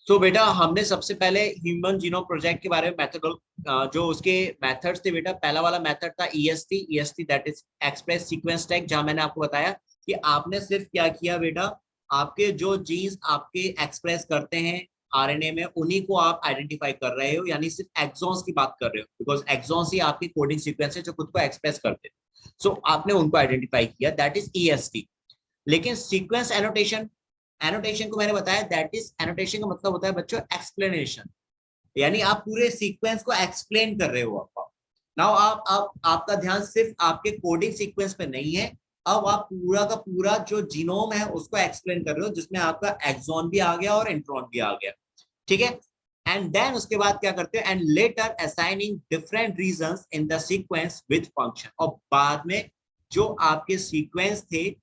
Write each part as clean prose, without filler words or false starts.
तो बेटा हमने सबसे पहले ह्यूमन जीनोम प्रोजेक्ट के बारे में मेथड जो उसके मेथड्स थे बेटा, पहला वाला मेथड था EST that is express sequence tag, जहां मैंने आपको बताया कि आपने सिर्फ क्या किया बेटा, आपके जो जीन्स आपके एक्सप्रेस करते हैं आरएनए में उन्हीं को आप आइडेंटिफाई कर रहे हो, यानी सिर्फ एक्सॉन्स की बात कर रहे हो, बिकॉज एक्सॉन्स ही आपकी कोडिंग सीक्वेंस है जो खुद को एक्सप्रेस करते हैं। सो आपने उनको आइडेंटिफाई किया, दैट इज ईएसटी। लेकिन सीक्वेंस एनोटेशन, एनोटेशन को मैंने बताया दैट इज, एनोटेशन का मतलब होता है बच्चों एक्सप्लेनेशन, यानी आप पूरे सीक्वेंस को एक्सप्लेन कर रहे हो। आप नाउ आप आपका ध्यान सिर्फ आपके कोडिंग सीक्वेंस पे नहीं है, अब आप पूरा का पूरा जो जीनोम है उसको एक्सप्लेन कर रहे हो, जिसमें आपका एक्सॉन भी आ गया और इंट्रॉन भी आ गया, ठीक है। एंड देन उसके बाद क्या करते हो, and later assigning different reasons in the sequence with function, और बाद में जो आपके सीक्वेंस थे,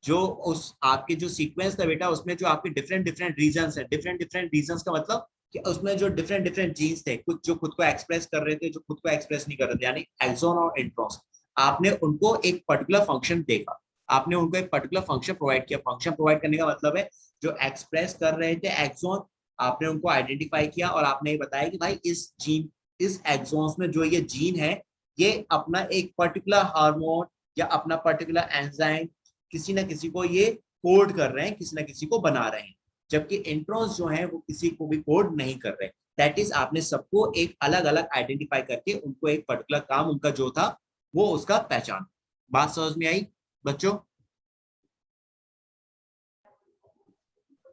जो उस आपके जो सीक्वेंस था बेटा उसमें जो आपके डिफरेंट डिफरेंट रीजंस है, डिफरेंट डिफरेंट रीजंस का मतलब कि उसमें जो डिफरेंट डिफरेंट जीन्स थे, कुछ जो खुद को एक्सप्रेस कर रहे थे, जो खुद को एक्सप्रेस नहीं कर रहे थे, यानी एक्सॉन और इंट्रॉन, आपने उनको एक पर्टिकुलर फंक्शन देखा, आपने उनको एक पर्टिकुलर फंक्शन प्रोवाइड किया। फंक्शन प्रोवाइड करने का मतलब है जो एक्सप्रेस कर रहे थे एक्सॉन, आपने उनको आइडेंटिफाई किया और आपने ये बताया कि भाई इस जीन, इस एक्सॉन्स में जो ये जीन है ये अपना एक पर्टिकुलर हार्मोन या अपना पर्टिकुलर एंजाइम किसी ना किसी को ये कोड कर रहे हैं, किसी ना किसी को बना रहे हैं, जबकि इंट्रॉन्स जो है वो किसी को भी कोड नहीं कर रहे। दैट इज आपने सबको एक अलग अलग आइडेंटिफाई करके उनको एक पर्टिकुलर काम उनका जो था वो उसका पहचान। बात समझ में आई बच्चों?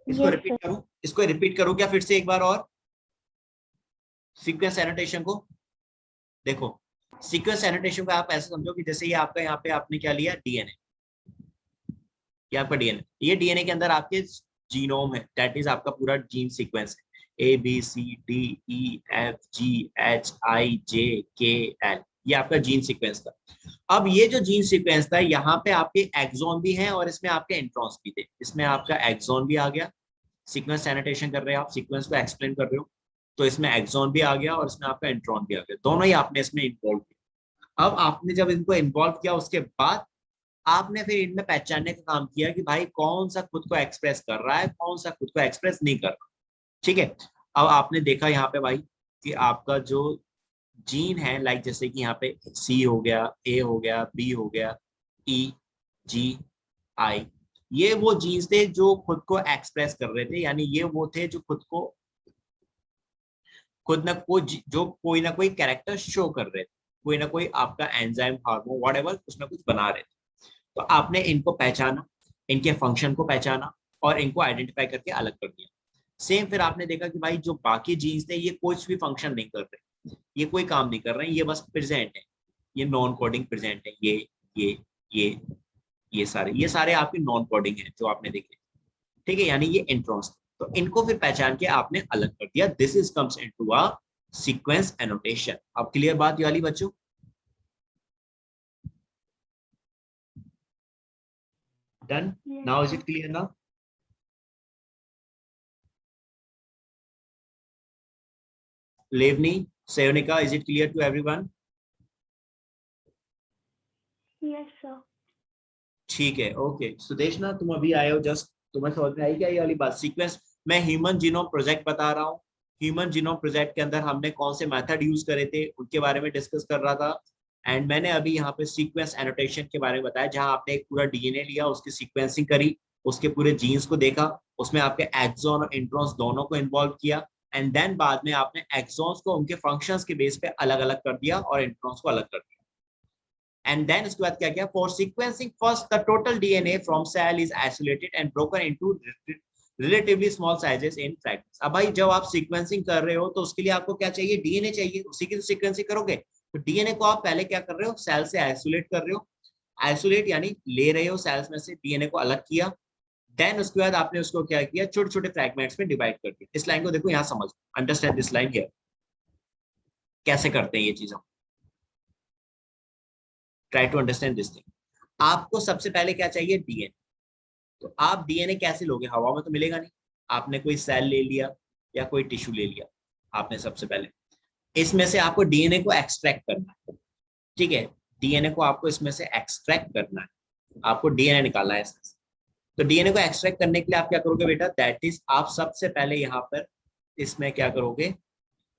इसको Yes, रिपीट sir. करूं, इसको रिपीट करूं क्या फिर से एक बार और, सीक्वेंस एनोटेशन को देखो। सीक्वेंस एनोटेशन को आप ऐसे समझो कि जैसे ये आपका यहाँ पे आपने क्या लिया, डीएनए, ये आपका डीएनए, ये डीएनए के अंदर आपके जीनोम है, दैट इज आपका पूरा जीन सीक्वेंस है, ABCDEFGHIJKL, ये आपका जीन सीक्वेंस था। अब ये जो जीन सीक्वेंस था यहाँ पे आपके एक्सॉन भी हैं और इसमें आपके इंट्रॉन्स भी थे, इसमें आपका एक्सॉन भी आ गया, सीक्वेंस सैनिटेशन कर रहे हो आप, सीक्वेंस को एक्सप्लेन कर रहे हो, तो इसमें एक्सॉन भी आ गया और इसमें आपका इंट्रॉन भी आ गया, दोनों ही आपने इसमें इन्वॉल्व किया। अब आपने जब इनको इन्वॉल्व किया उसके बाद आपने फिर इनमें पहचानने का काम किया कि भाई कौन सा खुद को एक्सप्रेस कर रहा है, कौन सा खुद को एक्सप्रेस नहीं कर रहा, ठीक है। अब आपने देखा यहाँ पे भाई कि आपका जो जीन है, लाइक जैसे कि यहाँ पे सी हो गया, ए हो गया, बी हो गया, ई, जी, आई, ये वो जीन्स थे जो खुद को एक्सप्रेस कर रहे थे, यानी ये वो थे जो खुद को खुद ना कोई जो कोई ना कोई कैरेक्टर शो कर रहे थे, कोई ना कोई आपका एंजाइम हार्मोन व्हाटएवर उसमें कुछ बना रहे थे। तो आपने इनको पहचाना, इनके फंक्शन को पहचाना और इनको आइडेंटिफाई करके अलग कर दिया। सेम फिर आपने देखा कि भाई जो बाकी जीन्स थे ये कुछ भी फंक्शन नहीं कर रहे, ये कोई काम नहीं कर रहे हैं, ये बस प्रेजेंट है, ये नॉन कोडिंग प्रेजेंट है, ये ये ये सारे आपके नॉन कोडिंग है जो आपने देखे, ठीक है, यानी ये इंट्रॉन्स। तो इनको फिर पहचान के आपने अलग कर दिया, this is comes into a sequence annotation. अब क्लियर बात ये वाली बच्चों? Done? Yes, Now is sir. it clear now? Levni, Seonika, is it clear to everyone? Yes, sir. ठीक है, ओके। सुदेश ना तुम अभी आए हो जस्ट, तुम्हें समझ में आई क्या ये वाली बात? सीक्वेंस, मैं ह्यूमन जीनोम प्रोजेक्ट बता रहा हूँ, ह्यूमन जीनोम प्रोजेक्ट के अंदर हमने कौन से मेथड यूज करे थे उनके बारे में डिस्कस कर रहा था। एंड मैंने अभी यहाँ पे सीक्वेंस एनोटेशन के बारे में बताया, जहां आपने एक पूरा डीएनए लिया, उसकी सीक्वेंसिंग करी, उसके पूरे जीन्स को देखा, उसमें आपके एक्सॉन और इंट्रॉन्स दोनों को इन्वॉल्व किया, एंड देन बाद में आपने एक्सॉन्स को उनके फंक्शंस के बेस पे अलग अलग कर दिया और इंट्रॉन्स को अलग कर दिया। एंड देन उसके बाद क्या किया, for sequencing first the total DNA from cell is isolated and broken into relatively small sizes in fragments. अब भाई जब आप सीक्वेंसिंग कर रहे हो तो उसके लिए आपको क्या चाहिए, डीएनए चाहिए, उसी की तो सीक्वेंसिंग करोगे। तो डीएनए को आप पहले क्या कर रहे हो, सेल से आइसोलेट कर रहे हो, आइसोलेट यानी ले रहे हो सेल्स में से डीएनए को अलग किया, देन उसके बाद आपने उसको क्या किया, छोटे छोटे फ्रैगमेंट्स में डिवाइड कर दिया। इस लाइन को देखो, यहाँ समझ, अंडरस्टैंड दिस लाइन हियर, कैसे करते हैं ये चीज हम, try to understand this thing. आपको सबसे पहले क्या चाहिए, डीएनए। तो आप डीएनए कैसे लोगे, हवा में तो मिलेगा नहीं, आपने कोई सेल ले लिया या कोई टिश्यू ले लिया, आपने सबसे पहले इसमें से आपको डीएनए को एक्सट्रैक्ट करना है, ठीक है, डीएनए को आपको इसमें से एक्सट्रैक्ट करना है, आपको डीएनए निकालना है इसमें से। तो डीएनए को एक्सट्रैक्ट करने के लिए आप क्या करोगे बेटा, दैट इज आप सबसे पहले यहाँ पर इसमें क्या करोगे,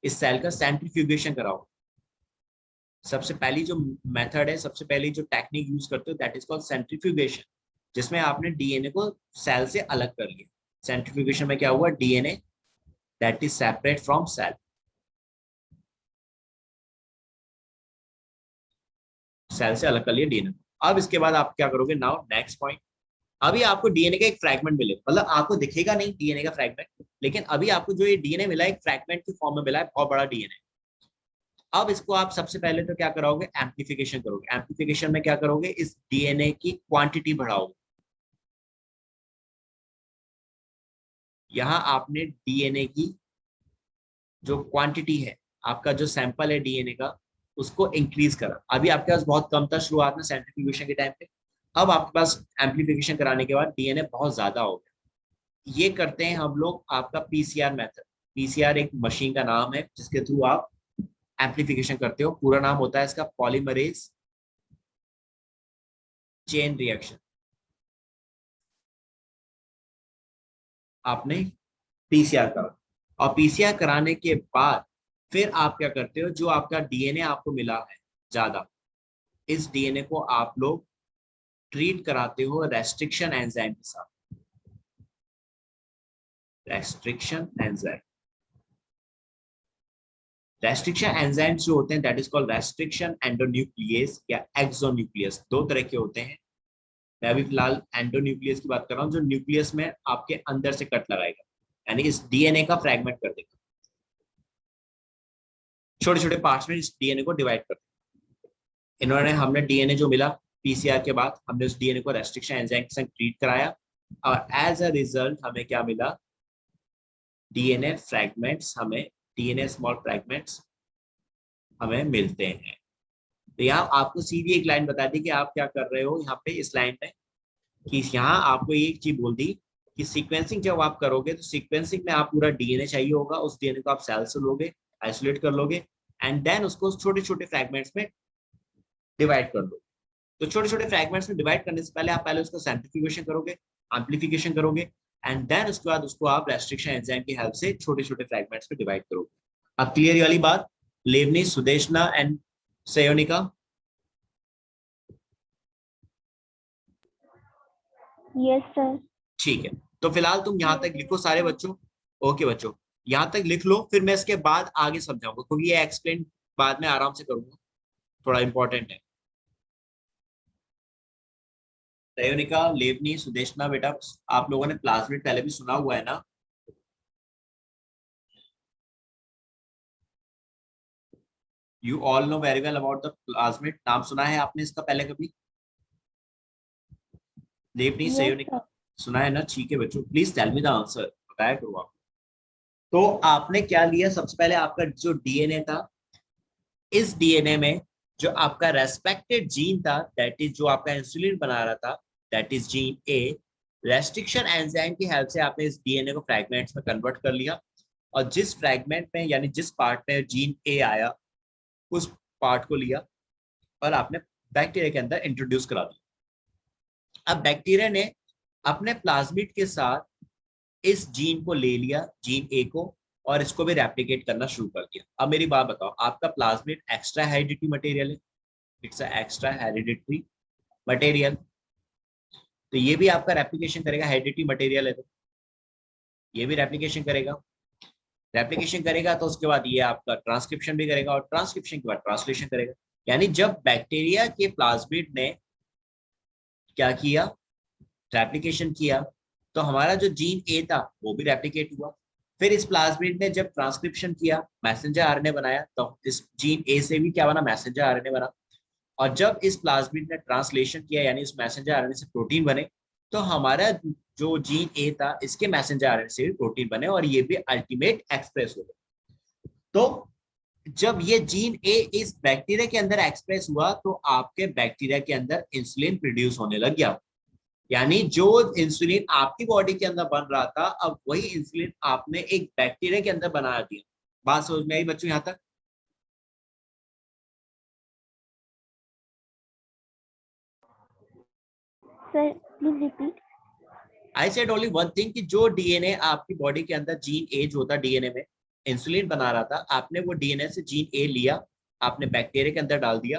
इस सेल का सेंट्रीफ्यूगेशन कराओगे। सबसे पहली जो मेथड है, सबसे पहली जो टेक्निक यूज करते हो दैट इज कॉल्ड सेंट्रीफ्यूगेशन, जिसमें आपने डीएनए को सेल से अलग कर लिया। सेंट्रीफ्यूगेशन में क्या हुआ, DNA that is separate from cell, cell से अलग कर लिया डीएनए। अब इसके बाद आप क्या करोगे, नाउ नेक्स्ट पॉइंट, अभी आपको डीएनए का एक फ्रैगमेंट मिले, मतलब आपको दिखेगा नहीं डीएनए का फ्रैगमेंट, लेकिन अभी आपको जो ये डीएनए मिला है एक फ्रैगमेंट की फॉर्म में मिला है, बहुत बड़ा डीएनए। अब इसको आप सबसे पहले तो क्या करोगे, एम्प्लीफिकेशन करोगे। एम्प्लीफिकेशन में क्या करोगे, इस डीएनए की क्वांटिटी बढ़ाओगे। यहां आपने डीएनए की जो क्वांटिटी है, आपका जो सैंपल है डीएनए का, उसको इंक्रीज करा। अभी आपके पास बहुत कम था शुरुआत में सेंट्रीफ्यूगेशन के टाइम पे, अब आपके पास एम्प्लीफिकेशन कराने के बाद डीएनए बहुत ज्यादा हो गया। ये करते हैं हम लोग आपका पीसीआर मेथड। पीसीआर एक मशीन का नाम है जिसके थ्रू आप एम्प्लीफिकेशन करते हो। पूरा नाम होता है इसका पॉलीमरेज चेन रिएक्शन। आपने पीसीआर करा, और पीसीआर कराने के बाद फिर आप क्या करते हो, जो आपका डीएनए आपको मिला है ज्यादा, इस डीएनए को आप लोग ट्रीट कराते हो रेस्ट्रिक्शन एंजाइम के साथ। रेस्ट्रिक्शन एंजाइम, रेस्ट्रिक्शन एंजाइम्स जो होते हैं that is called restriction endonuclease या एक्सोन्यूक्लियस, दो तरह के होते हैं। मैं अभी फिलहाल एंडोन्यूक्लियस की बात कर रहा हूँ, जो न्यूक्लियस में आपके अंदर से कट लगाएगा, यानी इस डीएनए का फ्रैगमेंट कर देगा, छोटे छोटे पार्ट्स में इस डीएनए को डिवाइड कर देगा। इन्होंने, हमने डीएनए जो मिला पीसीआर के बाद, हमने उस डीएनए को रेस्ट्रिक्शन एंजाइम के साथ ट्रीट कराया, और एज अ रिजल्ट हमें क्या मिला, डीएनए फ्रैगमेंट्स, हमें डीएनए स्मॉल फ्रैगमेंट्स हमें मिलते हैं। तो यहाँ आपको सीधी एक लाइन बता दी कि आप क्या कर रहे हो यहाँ पे इस लाइन में, कि यहाँ आपको एक चीज बोल दी कि सीक्वेंसिंग जब आप करोगे तो सीक्वेंसिंग में आप पूरा डीएनए चाहिए होगा, उस डीएनए को आप सेल से लोगे, आइसोलेट कर लोगे, एंड देन उसको छोटे छोटे फ्रैगमेंट्स में डिवाइड कर लोगे। तो छोटे छोटे फ्रैगमेंट्स में डिवाइड करने से पहले आप पहले उसको सेंट्रीफ्यूगेशन करोगे, एम्प्लीफिकेशन करोगे, एंड देन उसके बाद उसको आप रेस्ट्रिक्शन एंजाइम की हेल्प से छोटे छोटे फ्रैगमेंट्स में डिवाइड करोगे। अब क्लियर वाली बात, Levni, Sudeshna and Sayonika? Yes sir. ठीक है, तो फिलहाल तुम यहाँ तक लिखो सारे बच्चों। ओके बच्चों, यहाँ तक लिख लो, फिर मैं इसके बाद आगे समझाऊंगा, क्योंकि ये एक्सप्लेन बाद में आराम से करूंगा, थोड़ा इंपॉर्टेंट है। सयोनिका, लेवनी, सुदेशना, बेटा आप लोगों ने प्लाज्मिड पहले भी सुना हुआ है ना? You all know very well about the plasmid, नाम सुना है आपने इसका पहले कभी? लेवनी, यस सयोनिका, सर। सुना है ना? ठीक है बच्चों, please tell me the answer, बताया करो आप। तो आपने क्या लिया, सबसे पहले आपका जो डीएनए था, इस डीएनए में जो आपका रेस्पेक्टेड जीन था, दैट इज जो आपका इंसुलिन बना रहा था, that is gene A, restriction enzyme की हेल्प से आपने इस डीएनए को फ्रैगमेंट्स में कन्वर्ट कर लिया, और जिस फ्रैगमेंट में यानी जिस पार्ट में जीन ए आया, उस पार्ट को लिया और आपने बैक्टीरिया के अंदर इंट्रोड्यूस करा दिया। अब बैक्टीरिया ने अपने प्लाज्मिड के साथ इस जीन को ले लिया, जीन ए को, और इसको भी रेप्लिकेट करना शुरू कर दिया। अब मेरी बात बताओ, आपका प्लाज्मिड एक्स्ट्रा हेरिडिटरी मटेरियल है, इट्स एक्स्ट्रा हेरिडिटरी मटेरियल, तो ये भी आपका रेप्लिकेशन करेगा, हेरिडिटरी मटेरियल है तो ये भी रेप्लिकेशन करेगा। रेप्लिकेशन करेगा तो उसके बाद ये आपका ट्रांसक्रिप्शन भी करेगा, और ट्रांसक्रिप्शन के बाद ट्रांसलेशन करेगा। यानी जब बैक्टीरिया के प्लाज्मिड ने क्या किया, रेप्लिकेशन किया, तो हमारा जो जीन ए था वो भी रेप्लिकेट हुआ। फिर इस प्लाज्मिड ने जब ट्रांसक्रिप्शन किया, मैसेंजर आरएनए बनाया, तो इस जीन ए से भी क्या बना, मैसेंजर आरएनए बना। और जब इस प्लाज्मिड ने ट्रांसलेशन किया, यानी उस मैसेंजर आरएनए से प्रोटीन बने, तो हमारा जो जीन ए था इसके मैसेंजर आरएनए से भी प्रोटीन बने, और ये भी अल्टीमेट एक्सप्रेस हो गए। तो जब ये जीन ए इस बैक्टीरिया के अंदर एक्सप्रेस हुआ, तो आपके बैक्टीरिया के अंदर इंसुलिन प्रोड्यूस होने लग गया। यानी जो इंसुलिन आपकी बॉडी के अंदर बन रहा था, अब वही इंसुलिन आपने एक बैक्टीरिया के अंदर बना दिया। बात समझ में आई बच्चों यहाँ तक? Sir please repeat. I said only one thing कि जो डीएनए आपकी बॉडी के अंदर जीन ए जो होता डीएनए में इंसुलिन बना रहा था, आपने वो डीएनए से जीन ए लिया, आपने बैक्टीरिया के अंदर डाल दिया।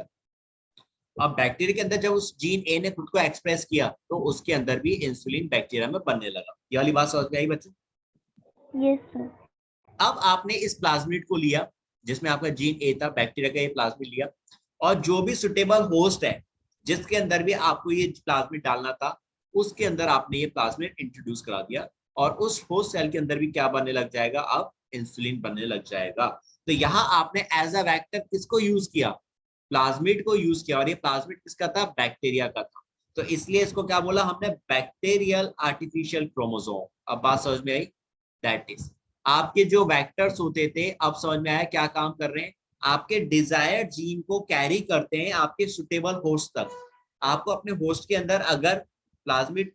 अब बैक्टीरिया के अंदर जब उस जीन ए ने खुद को एक्सप्रेस किया तो उसके अंदर भी इंसुलिन बैक्टीरिया में बनने लगा। ये वाली बात समझ में आई बच्चों? Yes sir. अब आपने इस प्लाज्मिड को लिया जिसमें आपका जीन ए था, बैक्टीरिया का ये प्लाज्मिड लिया, और जो भी सुटेबल होस्ट है जिसके अंदर भी आपको ये प्लाज्मिड डालना था, उसके अंदर आपने ये प्लाज्मिड इंट्रोड्यूस करा दिया, और उस होस्ट सेल के अंदर भी क्या बनने लग जाएगा, अब इंसुलिन बनने लग जाएगा। तो यहाँ आपने एज अ वेक्टर किसको यूज किया, प्लाज्मिड को यूज किया, और ये प्लाज्मिड किसका था, बैक्टीरिया का था। तो इसलिए इसको क्या बोला हमने, बैक्टीरियल आर्टिफिशियल क्रोमोसोम। अब बात समझ में आई? दैट इज आपके जो वेक्टर्स होते थे, अब समझ में आया क्या काम कर रहे हैं, आपके डिजायर्ड जीन को कैरी करते हैं आपके सुटेबल होस्ट तक। आपको अपने होस्ट के अंदर अगर प्लाज्मिड,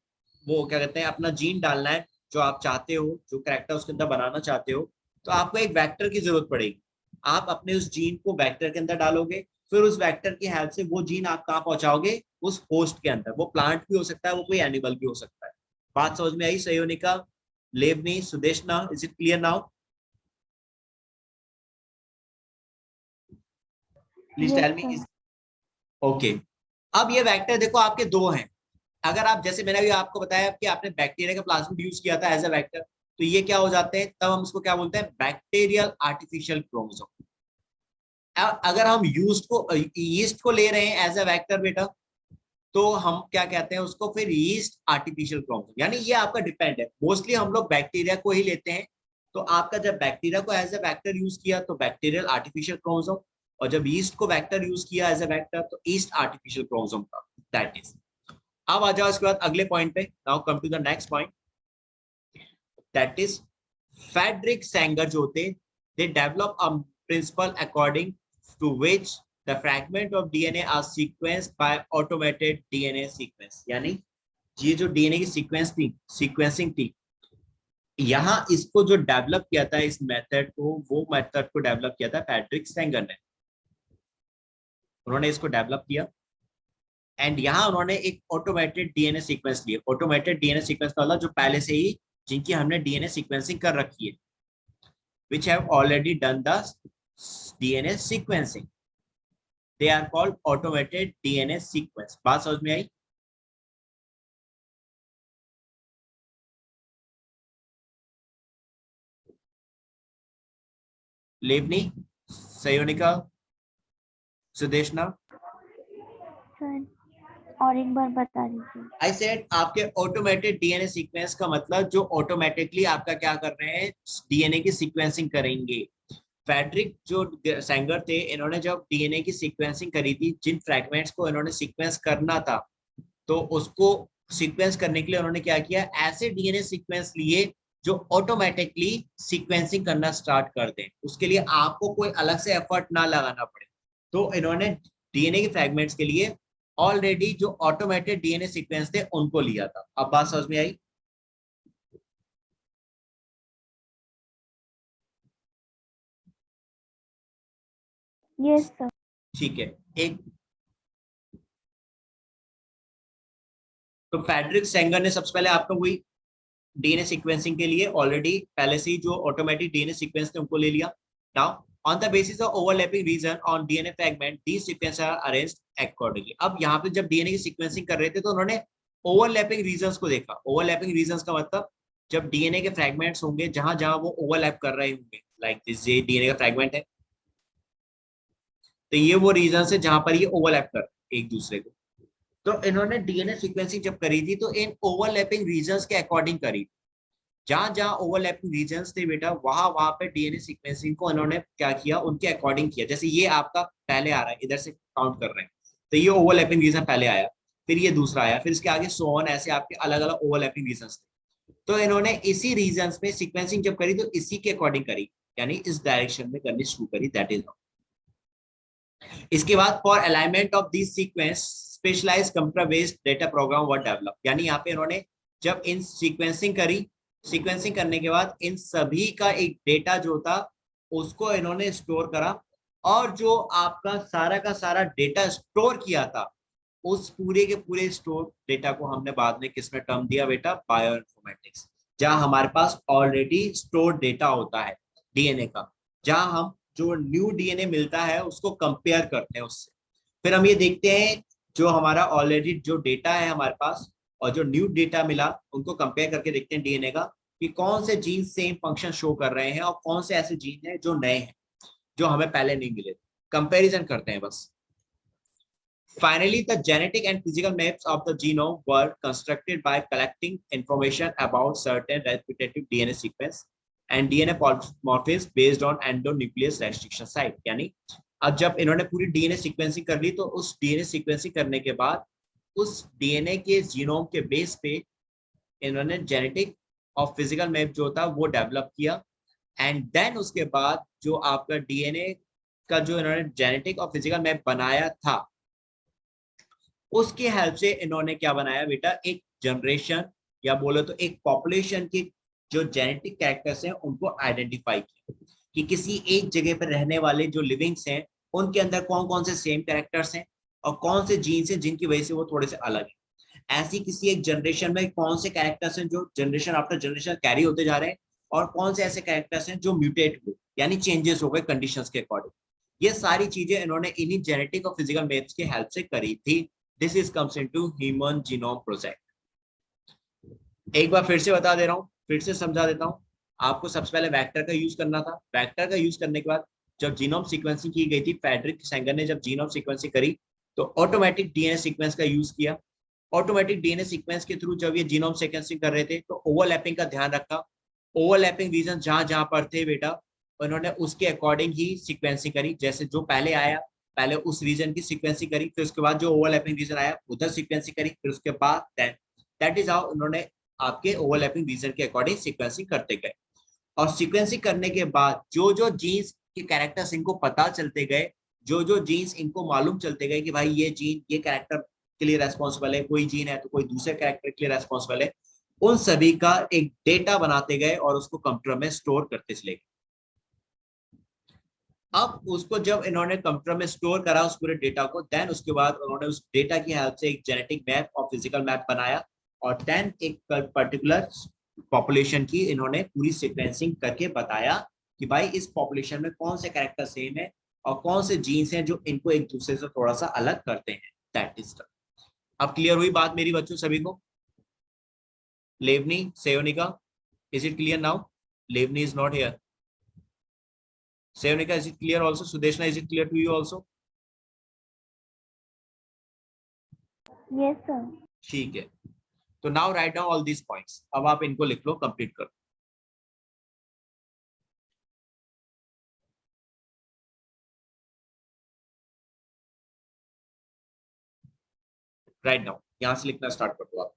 वो क्या कहते हैं, अपना जीन डालना है जो आप चाहते हो, जो कैरेक्टर उसके अंदर बनाना चाहते हो, तो आपको एक वेक्टर की जरूरत पड़ेगी। आप अपने उस जीन को वेक्टर के अंदर डालोगे, फिर उस वेक्टर की हेल्प से वो जीन आप कहाँ पहुंचाओगे, उस होस्ट के अंदर। वो प्लांट भी हो सकता है, वो कोई एनिमल भी हो सकता है। बात समझ में आई Sayonika, Levni, Sudeshna? Is it clear now? Please yes tell me. Sir. Okay, अब ये वेक्टर देखो आपके दो हैं। अगर आप, जैसे मैंने अभी आपको बताया कि आपने बैक्टीरिया का प्लाज्मिड यूज किया था एज अ वेक्टर, तो ये क्या हो जाते हैं, तब हम उसको क्या बोलते हैं, बैक्टीरियल आर्टिफिशियल क्रोमोसोम। अगर हम यीस्ट को ले रहे हैं एज अ वेक्टर बेटा, तो हम क्या कहते हैं उसको, फिर यीस्ट आर्टिफिशियल क्रोमोसोम। यानी ये आपका डिपेंड है, मोस्टली हम लोग बैक्टीरिया को ही लेते हैं। तो आपका जब बैक्टीरिया को एज अ वेक्टर यूज किया तो बैक्टीरियल आर्टिफिशियल क्रोमोसोम, और जब यीस्ट को वेक्टर यूज किया एज अ वेक्टर तो ईस्ट आर्टिफिशियल क्रोमोसोम का। That is. अब आ जाओ इसके बाद अगले पॉइंट पे। Now come to the next point, that is Frederick Sanger जो थे, they develop a principle according to which the fragment of DNA are sequenced by automated DNA sequence. यानी ये जो डीएनए की सीक्वेंसिंग थी, यहाँ इसको जो डेवलप किया था इस मेथड को, वो मेथड को डेवलप किया था फ्रेडरिक सेंगर ने। उन्होंने इसको डेवलप किया, एंड यहाँ उन्होंने एक ऑटोमेटेड डीएनए सीक्वेंस लिया। ऑटोमेटेड डीएनए सीक्वेंस वाला जो पहले से ही, जिनकी हमने डीएनए सीक्वेंसिंग कर रखी है, which have already done the DNA sequencing, they are called automated DNA sequence। बात समझ में आई? लेवनी, सयोनिका, सुदेशना? सर और एक बार बता दीजिए। आई सेड आपके ऑटोमेटेड डीएनए सीक्वेंस का मतलब जो ऑटोमेटिकली आपका क्या कर रहे हैं, डीएनए की सीक्वेंसिंग करेंगे। फ्रेडरिक जो सेंगर थे, इन्होंने जब डीएनए की सीक्वेंसिंग करी थी, जिन फ्रैगमेंट्स को इन्होंने सीक्वेंस करना था, तो उसको सीक्वेंस करने के लिए उन्होंने क्या किया, ऐसे डीएनए सीक्वेंस लिए जो ऑटोमेटिकली सीक्वेंसिंग करना स्टार्ट कर दें, उसके लिए आपको कोई अलग से एफर्ट ना लगाना पड़े। तो इन्होंने डीएनए के फ्रैगमेंट्स के लिए ऑलरेडी जो ऑटोमेटेड डीएनए सीक्वेंस थे उनको लिया था। अब बात समझ में आई? Yes sir. ठीक है। एक तो फ्रेडरिक सेंगर ने सबसे पहले आपको वही डीएनए सीक्वेंसिंग के लिए ऑलरेडी पहले से ही जो ऑटोमेटिक डीएनए सीक्वेंस थे उनको ले लिया। Now on the basis of overlapping region on DNA fragment these sequence are arranged accordingly. अब यहाँ पे जब डीएनए की सीक्वेंसिंग कर रहे थे तो उन्होंने ओवरलैपिंग रीजन्स को देखा। ओवरलैपिंग रीजन्स का मतलब जब डीएनए के फ्रैगमेंट्स होंगे जहां जहां वो ओवरलैप कर रहे होंगे, लाइक दिस ये डीएनए का फ्रैगमेंट है, तो ये वो रीजन है जहां पर ये ओवरलैप कर एक दूसरे को। तो इन्होंने डीएनए सीक्वेंसिंग जब करी थी तो इन ओवरलैपिंग रीजन्स के अकॉर्डिंग करी। जहां जहां ओवरलैपिंग रीजन्स थे बेटा, वहां वहां पे डीएनए सीक्वेंसिंग को इन्होंने क्या किया, उनके अकॉर्डिंग किया। जैसे ये आपका पहले आ रहा है, इधर से काउंट कर रहे हैं, तो ये ओवरलैपिंग रीजन पहले आया, फिर ये दूसरा आया, फिर इसके आगे सो ऑन, ऐसे आपके अलग अलग ओवरलैपिंग रीजन्स थे। तो इन्होंने इसी रीजन्स में सीक्वेंसिंग जब करी तो इसी के अकॉर्डिंग करी, यानी इस डायरेक्शन में करनी शुरू करी। That is. इसके बाद for alignment of this sequence specialized computer based data program were develop. यानी यहाँ पे इन्होंने जब इन सीक्वेंसिंग करी, सीक्वेंसिंग करने के बाद इन सभी का एक डेटा जो था उसको इन्होंने स्टोर करा, और जो आपका सारा का सारा डेटा स्टोर किया था उस पूरे के पूरे स्टोर डेटा को हमने बाद में किसमें टर्म दिया बेटा, बायोइन्फॉर्मेटिक्स, जहां हमारे पास ऑलरेडी स्टोर डेटा होता है डीएनए का, जहां हम जो न्यू डीएनए मिलता है उसको कंपेयर करते हैं उससे। फिर हम ये देखते हैं जो हमारा ऑलरेडी जो डेटा है हमारे पास और जो न्यू डेटा मिला उनको कंपेयर करके देखते हैं डीएनए का कि कौन से जीन सेम फंक्शन शो कर रहे हैं और कौन से ऐसे जीन हैं जो नए हैं, जो हमें पहले नहीं मिले। कंपैरिजन करते हैं बस। Finally, the genetic and physical maps of the genome were constructed by collecting information about certain repetitive DNA sequence and DNA polymorphisms based on endonuclease restriction site। यानी अब जब इन्होंने पूरी डीएनए सीक्वेंसिंग कर ली तो उस डीएनए सीक्वेंसिंग करने के बाद उस डीएनए के जीनोम के बेस पे इन्होंने जेनेटिक और फिजिकल मैप जो था वो डेवलप किया। एंड देन उसके बाद जो आपका डीएनए का जो इन्होंने जेनेटिक और फिजिकल मैप बनाया था उसकी हेल्प से इन्होंने क्या बनाया बेटा, एक जनरेशन या बोलो तो एक पॉपुलेशन की जो जेनेटिक कैरेक्टर्स हैं उनको आइडेंटिफाई किया कि किसी एक जगह पर रहने वाले जो लिविंग्स हैं उनके अंदर कौन कौन से सेम कैरेक्टर्स हैं और कौन से जीन्स हैं जिनकी वजह से वो थोड़े से अलग हैं। ऐसी किसी एक जनरेशन में कौन से कैरेक्टर्स हैं जो जनरेशन आफ्टर जनरेशन कैरी होते जा रहे हैं और कौन से ऐसे कैरेक्टर्स हैं जो म्यूटेट हुए यानी चेंजेस हो गए कंडीशंस के अकॉर्डिंग। ये सारी चीजें इन्होंने इन्हीं जेनेटिक और फिजिकल मैप्स की हेल्प से करी थी। This is comes into Human Genome Project। एक बार फिर से बता दे रहा हूँ, फिर से समझा देता हूँ। आपको सबसे पहले वेक्टर का यूज करना था। वेक्टर का यूज करने के बाद जब जीनोम सीक्वेंसिंग की गई थी, फ्रेडरिक सेंगर ने जब जीनोम सीक्वेंसिंग करी तो ऑटोमेटिक डीएनए सीक्वेंस का यूज किया। ऑटोमेटिक डीएनए सीक्वेंस के थ्रू जब ये जीनोम सीक्वेंसिंग कर रहे थे तो ओवरलैपिंग का ध्यान रखा। ओवरलैपिंग रीजन जहां जहां पर थे बेटा उन्होंने उसके अकॉर्डिंग ही सीक्वेंसिंग करी। जैसे जो पहले आया पहले उस रीजन की सीक्वेंसिंग करी, फिर उसके बाद जो ओवरलैपिंग रीजन आया उधर सीक्वेंसिंग करी, फिर उसके बाद दैट इज हाउ उन्होंने आपके ओवरलैपिंग रीजन के अकॉर्डिंग सीक्वेंसिंग करते गए। और सीक्वेंसिंग करने के बाद जो जो जीन्स के कैरेक्टर्स इनको पता चलते गए, जो जो जीन्स इनको मालूम चलते गए कि भाई ये जीन ये कैरेक्टर के लिए रेस्पॉन्सिबल है, कोई जीन है तो कोई दूसरे कैरेक्टर के लिए रेस्पॉन्सिबल है, उन सभी का एक डेटा बनाते गए और उसको कंप्यूटर में स्टोर करते चले गए। अब उसको जब इन्होंने कंप्यूटर में स्टोर करा उस पूरे डेटा को, देन उसके बाद उन्होंने उस डेटा की हेल्प से एक जेनेटिक मैप और फिजिकल मैप बनाया और देन एक पर्टिकुलर पॉपुलेशन की इन्होंने पूरी सीक्वेंसिंग करके बताया कि भाई इस पॉपुलेशन में कौन से कैरेक्टर सेम है और कौन से जीन्स हैं जो इनको एक दूसरे से थोड़ा सा अलग करते हैं। That is. अब क्लियर हुई बात मेरी बच्चों सभी को? Levni, Seyonika, is it clear now? Levni is not here. Seyonika, is it clear also? Sudeshna, is it clear to you also? Yes, sir. ठीक है, तो now write down all these points. अब आप इनको लिख लो, कंप्लीट करो। राइट डाउन, यहां से लिखना स्टार्ट कर दो आप।